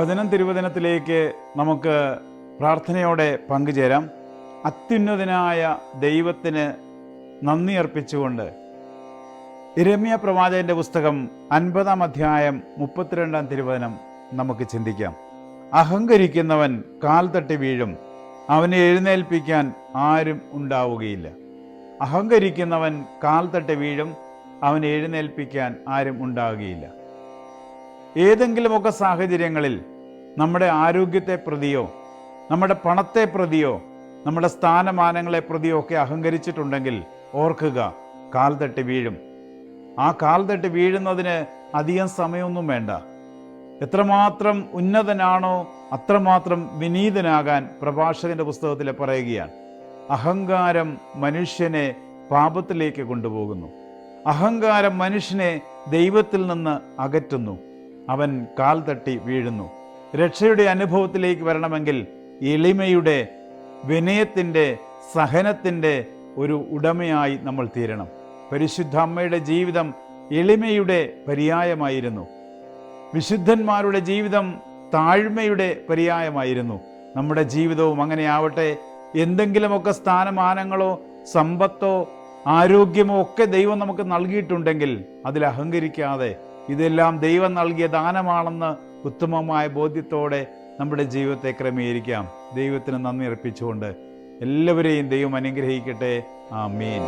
വചനം തിരുവചനത്തിലേക്ക് നമുക്ക് പ്രാർത്ഥനയോടെ പങ്കുചേരാം. അത്യുന്നതനായ ദൈവത്തിന് നന്ദി അർപ്പിച്ചുകൊണ്ട് യിരെമ്യാ പ്രവാചകന്റെ പുസ്തകം 50-ാം അധ്യായം 32-ാം തിരുവചനം നമുക്ക് ചിന്തിക്കാം. അഹങ്കരിക്കുന്നവൻ കാൽ തട്ടി വീഴും, അവനെ എഴുന്നേൽപ്പിക്കാൻ ആരും ഉണ്ടാവുകയില്ല. അഹങ്കരിക്കുന്നവൻ കാൽ തട്ടി വീഴും, അവനെ എഴുന്നേൽപ്പിക്കാൻ ആരും ഉണ്ടാവുകയില്ല. ഏതെങ്കിലുമൊക്കെ സാഹചര്യങ്ങളിൽ നമ്മുടെ ആരോഗ്യത്തെ പ്രതിയോ നമ്മുടെ പണത്തെ പ്രതിയോ നമ്മുടെ സ്ഥാനമാനങ്ങളെ പ്രതിയോ ഒക്കെ അഹങ്കരിച്ചിട്ടുണ്ടെങ്കിൽ ഓർക്കുക, കാൽ തട്ടി വീഴും. ആ കാൽ തട്ടി വീഴുന്നതിന് അധികം സമയമൊന്നും വേണ്ട. എത്രമാത്രം ഉന്നതനാണോ അത്രമാത്രം വിനീതനാകാൻ പ്രഭാഷകന്റെ പുസ്തകത്തിൽ പറയുകയാണ്. അഹങ്കാരം മനുഷ്യനെ പാപത്തിലേക്ക് കൊണ്ടുപോകുന്നു. അഹങ്കാരം മനുഷ്യനെ ദൈവത്തിൽ നിന്ന് അകറ്റുന്നു. അവൻ കാൽ തട്ടി വീഴുന്നു. രക്ഷയുടെ അനുഭവത്തിലേക്ക് വരണമെങ്കിൽ എളിമയുടെ, വിനയത്തിൻ്റെ, സഹനത്തിൻ്റെ ഒരു ഉടമയായി നമ്മൾ തീരണം. പരിശുദ്ധ അമ്മയുടെ ജീവിതം എളിമയുടെ പര്യായമായിരുന്നു. വിശുദ്ധന്മാരുടെ ജീവിതം താഴ്മയുടെ പര്യായമായിരുന്നു. നമ്മുടെ ജീവിതവും അങ്ങനെ ആവട്ടെ. എന്തെങ്കിലുമൊക്കെ സ്ഥാനമാനങ്ങളോ സമ്പത്തോ ആരോഗ്യമോ ഒക്കെ ദൈവം നമുക്ക് നൽകിയിട്ടുണ്ടെങ്കിൽ അതിൽ അഹങ്കരിക്കാതെ ഇതെല്ലാം ദൈവം നൽകിയ ദാനമാണെന്ന് ഉത്തമമായ ബോധ്യത്തോടെ നമ്മുടെ ജീവിതത്തെ ക്രമീകരിക്കാം. ദൈവത്തിന് നന്ദി അർപ്പിച്ചുകൊണ്ട് എല്ലാവരെയും ദൈവം അനുഗ്രഹിക്കട്ടെ. ആമേൻ.